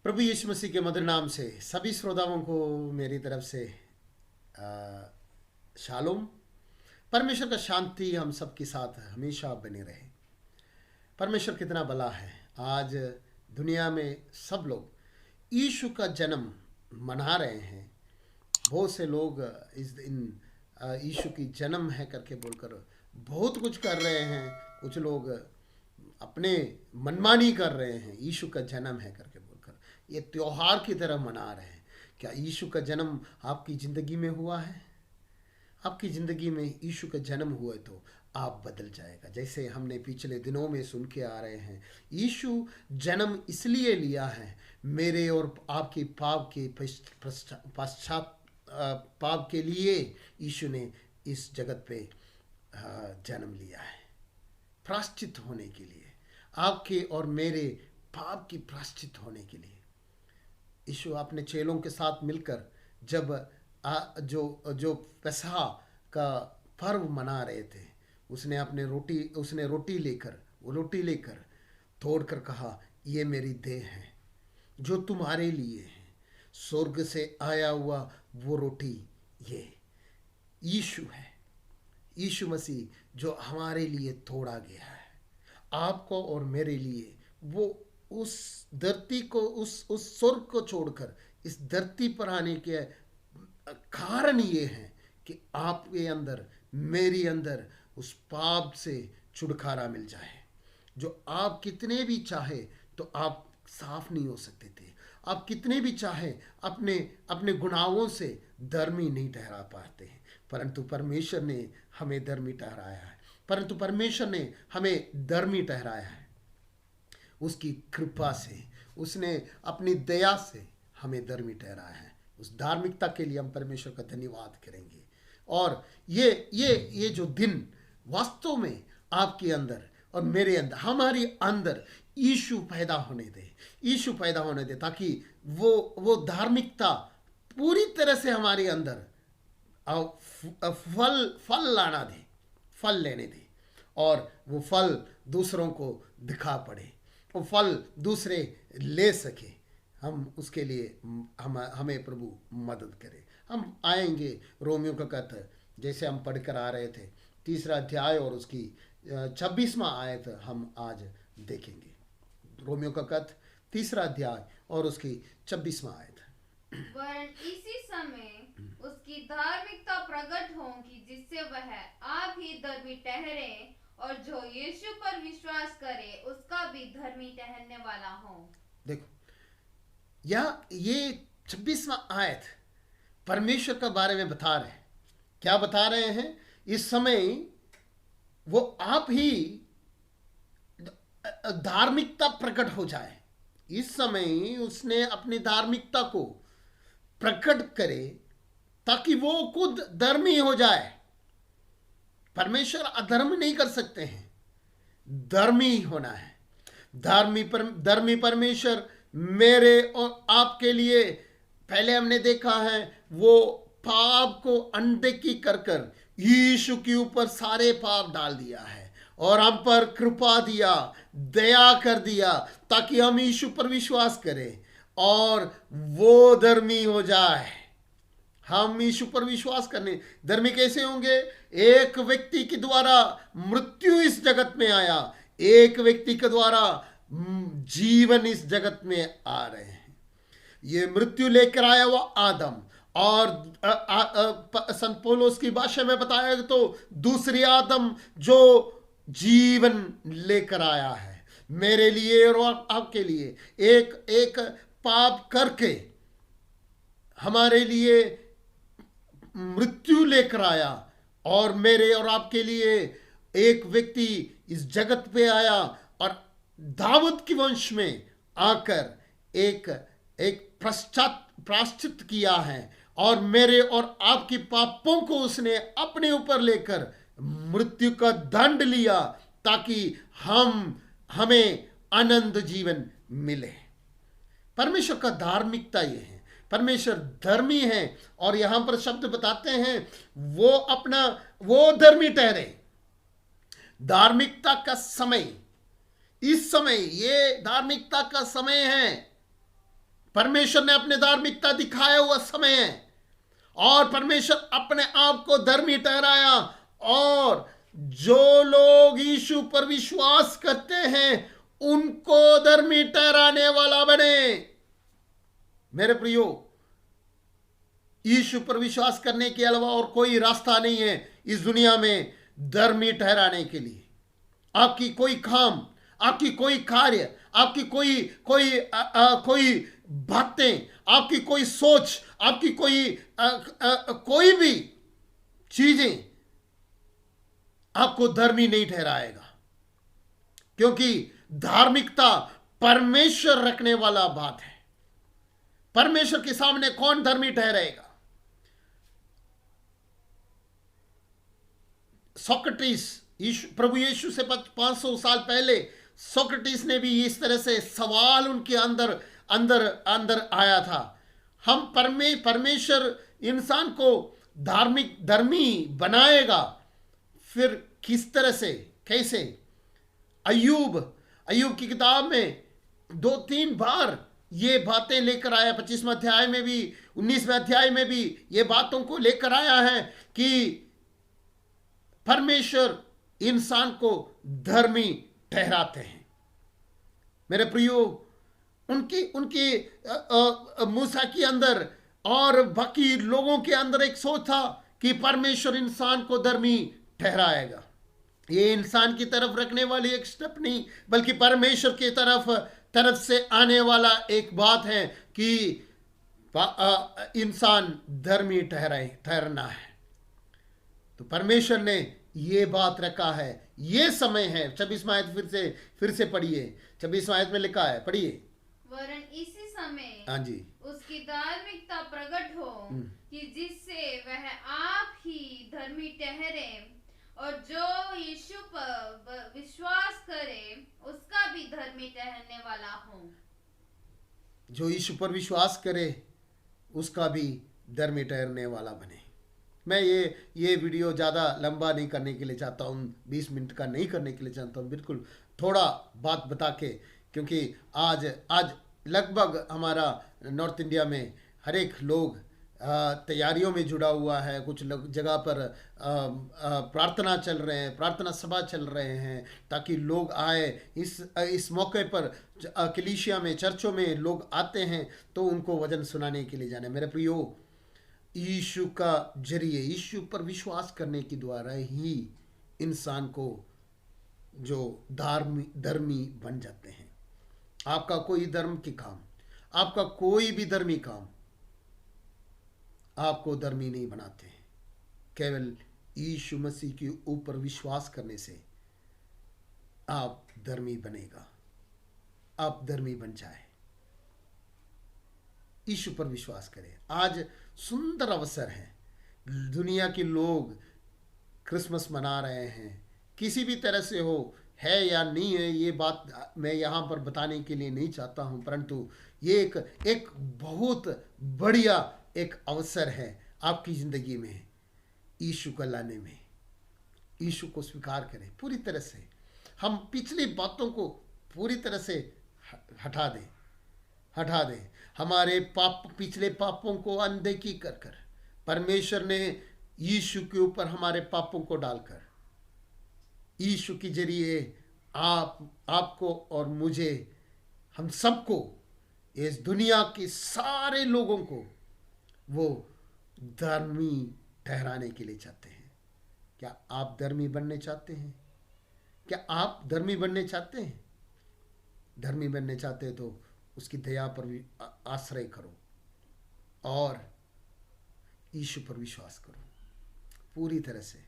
प्रभु यीशु मसीह के मधुर नाम से सभी श्रोताओं को मेरी तरफ से शालोम। परमेश्वर का शांति हम सबके साथ हमेशा बने रहे। परमेश्वर कितना भला है। आज दुनिया में सब लोग यीशु का जन्म मना रहे हैं। बहुत से लोग इस दिन यीशु की जन्म है करके बोलकर बहुत कुछ कर रहे हैं। कुछ लोग अपने मनमानी कर रहे हैं। यीशु का जन्म है करके बोलकर ये त्योहार की तरह मना रहे हैं। क्या यीशु का जन्म आपकी ज़िंदगी में हुआ है? आपकी ज़िंदगी में यीशु का जन्म हुआ तो आप बदल जाएगा। जैसे हमने पिछले दिनों में सुन के आ रहे हैं, यीशु जन्म इसलिए लिया है मेरे और आपके पाप के पश्चात पाप के लिए यीशु ने इस जगत पे जन्म लिया है, प्रायश्चित होने के लिए, आपके और मेरे पाप की प्रायश्चित होने के लिए। यीशु अपने चेलों के साथ मिलकर जब जो पेसह का पर्व मना रहे थे, उसने रोटी लेकर तोड़कर कहा, ये मेरी देह है जो तुम्हारे लिए है। स्वर्ग से आया हुआ वो रोटी ये यीशु है, यीशु मसीह जो हमारे लिए तोड़ा गया है, आपको और मेरे लिए। वो उस धरती को, उस स्वर्ग को छोड़कर इस धरती पर आने के कारण ये है कि आपके अंदर, मेरे अंदर उस पाप से छुटकारा मिल जाए। जो आप कितने भी चाहे तो आप साफ नहीं हो सकते थे। आप कितने भी चाहे अपने गुनाहों से धर्मी नहीं ठहरा पाते हैं, परंतु परमेश्वर ने हमें धर्मी ठहराया है। उसकी कृपा से, उसने अपनी दया से हमें धर्मी ठहराया है। उस धार्मिकता के लिए हम परमेश्वर का धन्यवाद करेंगे। और ये जो दिन वास्तव में आपके अंदर और मेरे अंदर, हमारे अंदर यीशु पैदा होने दे, ताकि वो धार्मिकता पूरी तरह से हमारे अंदर फल लेने दे, और वो फल दूसरों को दिखा पड़े, वो फल दूसरे ले सके। हम उसके लिए हमें प्रभु मदद करे। हम आएंगे रोमियो का कथ, जैसे हम पढ़कर आ रहे थे, 3 अध्याय और उसकी 26वां आयत हम आज देखेंगे। रोमियो का कथ 3 अध्याय और उसकी 26वां आयत। वरन इसी समय उसकी धार्मिकता प्रकट होगी, जिससे वह आप ही धर्मी ठहरे और जो यीशु पर विश्वास करे उसका भी धर्मी ठहरने वाला हो। देखो, ये 26वां आयत परमेश्वर का बारे में बता रहे हैं। क्या बता रहे हैं? इस समय वो आप ही धार्मिकता प्रकट हो जाए। इस समय उसने अपनी धार्मिकता को प्रकट करे ताकि वो खुद धर्मी हो जाए। परमेश्वर अधर्म नहीं कर सकते हैं, धर्मी होना है। धर्मी परमेश्वर मेरे और आपके लिए, पहले हमने देखा है, वो पाप को अनदेखी कर यीशु के ऊपर सारे पाप डाल दिया है और हम पर कृपा दिया, दया कर दिया, ताकि हम यीशु पर विश्वास करें और वो धर्मी हो जाए। हम यीशु पर विश्वास करने धर्मी कैसे होंगे? एक व्यक्ति के द्वारा मृत्यु इस जगत में आया, एक व्यक्ति के द्वारा जीवन इस जगत में आ रहे हैं। ये मृत्यु लेकर आया हुआ आदम, और संत पौलुस की भाषा में बताया तो दूसरी आदम जो जीवन लेकर आया है मेरे लिए और आपके लिए। एक पाप करके हमारे लिए मृत्यु लेकर आया, और मेरे और आपके लिए एक व्यक्ति इस जगत पे आया और दाऊद के वंश में आकर एक प्रायश्चित किया है, और मेरे और आपके पापों को उसने अपने ऊपर लेकर मृत्यु का दंड लिया, ताकि हमें अनंत जीवन मिले। परमेश्वर का धार्मिकता ये है। परमेश्वर धर्मी है, और यहां पर शब्द बताते हैं वो धर्मी ठहरे। धार्मिकता का समय, इस समय ये धार्मिकता का समय है। परमेश्वर ने अपने धार्मिकता दिखाया हुआ समय है और परमेश्वर अपने आप को धर्मी ठहराया, और जो लोग यीशु पर विश्वास करते हैं उनको धर्मी ठहराने वाला बने। मेरे प्रियो, यीशु पर विश्वास करने के अलावा और कोई रास्ता नहीं है इस दुनिया में धर्मी ठहराने के लिए। आपकी कोई काम, आपकी कोई कार्य, आपकी कोई बातें, आपकी कोई सोच, आपकी कोई भी चीजें आपको धर्मी नहीं ठहराएगा, क्योंकि धार्मिकता परमेश्वर रखने वाला बात है। परमेश्वर के सामने कौन धर्मी ठहरेगा? सोक्रेटिस, प्रभु यीशु से 500 साल पहले सोक्रेटिस ने भी इस तरह से सवाल उनके अंदर अंदर अंदर आया था। हम परमेश्वर इंसान को धर्मी बनाएगा, फिर किस तरह से, कैसे? अय्यूब की किताब में 2-3 बार ये बातें लेकर आया। 25वें अध्याय में भी, 19वें अध्याय में भी ये बातों को लेकर आया है कि परमेश्वर इंसान को धर्मी ठहराते हैं। मेरे प्रियो, उनकी मूसा के अंदर और बाकी लोगों के अंदर एक सोच था कि परमेश्वर इंसान को धर्मी ठहराएगा। ये इंसान की तरफ रखने वाली एक स्टेप नहीं, बल्कि परमेश्वर की तरफ से आने वाला एक बात है कि इंसान धर्मी ठहरना है। तो परमेश्वर ने ये बात रखा है, ये समय है। 26वां आयत फिर से पढ़िए। 26वां आयत में लिखा है, पढ़िए। वरन इसी समय हाँ जी, उसकी धार्मिकता प्रकट हो कि जिससे वह आप ही धर्मी ठहरे, और जो यीशु पर विश्वास करे उसका भी धर्मी ठहरने वाला हो। जो यीशु पर विश्वास करे उसका भी धर्मी ठहरने वाला बने। मैं ये वीडियो ज़्यादा लंबा नहीं करने के लिए चाहता हूँ, 20 मिनट का नहीं करने के लिए चाहता हूँ, बिल्कुल थोड़ा बात बता के, क्योंकि आज लगभग हमारा नॉर्थ इंडिया में हर एक लोग तैयारियों में जुड़ा हुआ है। कुछ जगह पर प्रार्थना चल रहे हैं, प्रार्थना सभा चल रहे हैं, ताकि लोग आए। इस मौके पर कलीसिया में, चर्चों में लोग आते हैं तो उनको वचन सुनाने के लिए जाने। मेरे प्रियो, यीशु का जरिए, यीशु पर विश्वास करने के द्वारा ही इंसान को जो धर्मी बन जाते हैं। आपका कोई धर्म के काम, आपका कोई भी धर्मी काम आपको धर्मी नहीं बनाते हैं। केवल यीशु मसीह के ऊपर विश्वास करने से आप धर्मी बनेगा, आप धर्मी बन जाए। यीशु पर विश्वास करें। आज सुंदर अवसर है। दुनिया के लोग क्रिसमस मना रहे हैं, किसी भी तरह से हो, है या नहीं है, ये बात मैं यहाँ पर बताने के लिए नहीं चाहता हूँ, परंतु ये एक बहुत बढ़िया एक अवसर है आपकी ज़िंदगी में यीशु को लाने में। यीशु को स्वीकार करें पूरी तरह से। हम पिछली बातों को पूरी तरह से हटा दें। हमारे पिछले पापों को अनदेखी कर परमेश्वर ने यीशु के ऊपर हमारे पापों को डालकर, यीशु के जरिए आपको और मुझे, हम सबको, इस दुनिया के सारे लोगों को वो धर्मी ठहराने के लिए चाहते हैं। क्या आप धर्मी बनने चाहते हैं? क्या आप धर्मी बनने चाहते हैं? धर्मी बनने चाहते हैं तो उसकी दया पर भी आश्रय करो और यीशु पर विश्वास करो पूरी तरह से।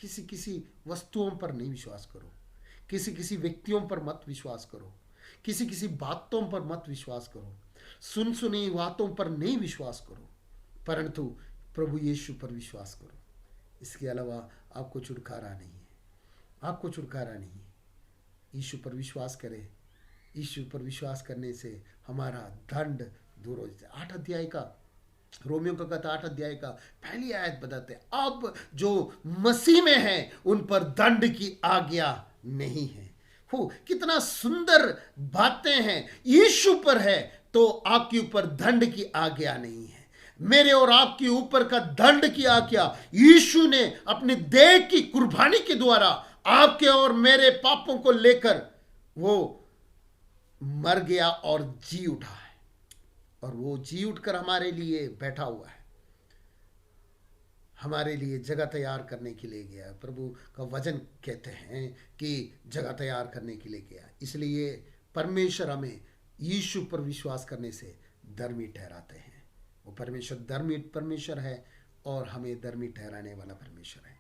किसी वस्तुओं पर नहीं विश्वास करो, किसी व्यक्तियों पर मत विश्वास करो, किसी बातों पर मत विश्वास करो, सुनी बातों पर नहीं विश्वास करो, परंतु प्रभु यीशु पर विश्वास करो। इसके अलावा आपको छुटकारा नहीं है, आपको छुटकारा नहीं है। यीशु पर विश्वास करें। यीशु पर विश्वास करने से हमारा दंड दूर हो जाता है। 8 अध्याय का रोमियो का कहता 8 अध्याय का पहली आयत बताते हैं, अब जो मसीह में है उन पर दंड की आज्ञा नहीं है। हो कितना सुंदर बातें हैं। यीशु पर है तो आपके ऊपर दंड की आज्ञा नहीं है। मेरे और आपके ऊपर का दंड की आज्ञा यीशु ने अपने देह की कुर्बानी के द्वारा आपके और मेरे पापों को लेकर वो मर गया और जी उठा है, और वो जी उठकर हमारे लिए बैठा हुआ है, हमारे लिए जगह तैयार करने के लिए गया। प्रभु का वचन कहते हैं कि जगह तैयार करने के लिए गया। इसलिए परमेश्वर हमें यीशु पर विश्वास करने से धर्मी ठहराते हैं। वो परमेश्वर धर्मी परमेश्वर है और हमें धर्मी ठहराने वाला परमेश्वर है।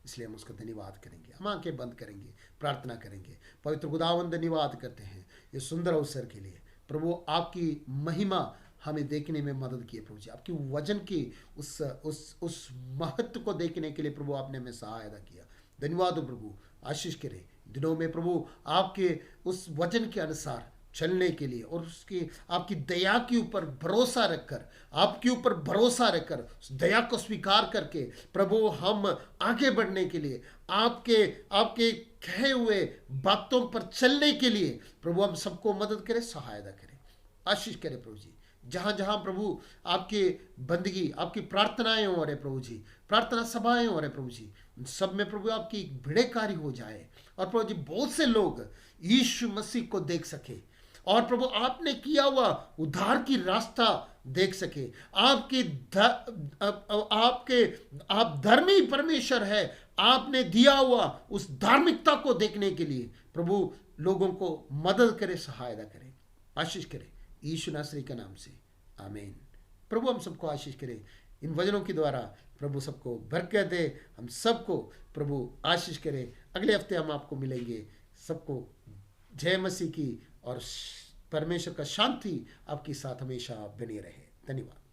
इसलिए हम उसका धन्यवाद करेंगे। हम आंखें बंद करेंगे, प्रार्थना करेंगे। पवित्र खुदावंद धन्यवाद करते हैं ये सुंदर अवसर के लिए। प्रभु आपकी महिमा हमें देखने में मदद की है प्रभु जी। आपकी वचन की उस महत्व को देखने के लिए प्रभु आपने हमें सहायता किया। धन्यवाद हो प्रभु। आशीष करें दिनों में प्रभु आपके उस वचन के अनुसार चलने के लिए, और उसकी आपकी दया के ऊपर भरोसा रखकर, आपके ऊपर भरोसा रखकर उस दया को स्वीकार करके प्रभु हम आगे बढ़ने के लिए, आपके कहे हुए बातों पर चलने के लिए प्रभु हम सबको मदद करें, सहायता करें, आशीष करें प्रभु जी। जहाँ जहाँ प्रभु आपके बंदगी, आपकी प्रार्थनाएं हो रहे प्रभु जी, प्रार्थना सभाएं हो रहे प्रभु जी, उन सब में प्रभु आपकी भिड़ेकारी हो जाए, और प्रभु जी बहुत से लोग यीशु मसीह को देख सके, और प्रभु आपने किया हुआ उद्धार की रास्ता देख सके। आप धर्मी परमेश्वर है, आपने दिया हुआ उस धार्मिकता को देखने के लिए प्रभु लोगों को मदद करे, सहायता करे, आशीष करे यीशु नासरी के नाम से, आमीन। प्रभु हम सबको आशीष करे इन वचनों के द्वारा। प्रभु सबको बरकत दे, हम सबको प्रभु आशीष करे। अगले हफ्ते हम आपको मिलेंगे। सबको जय मसीह की, और परमेश्वर का शांति आपके साथ हमेशा बनी रहे। धन्यवाद।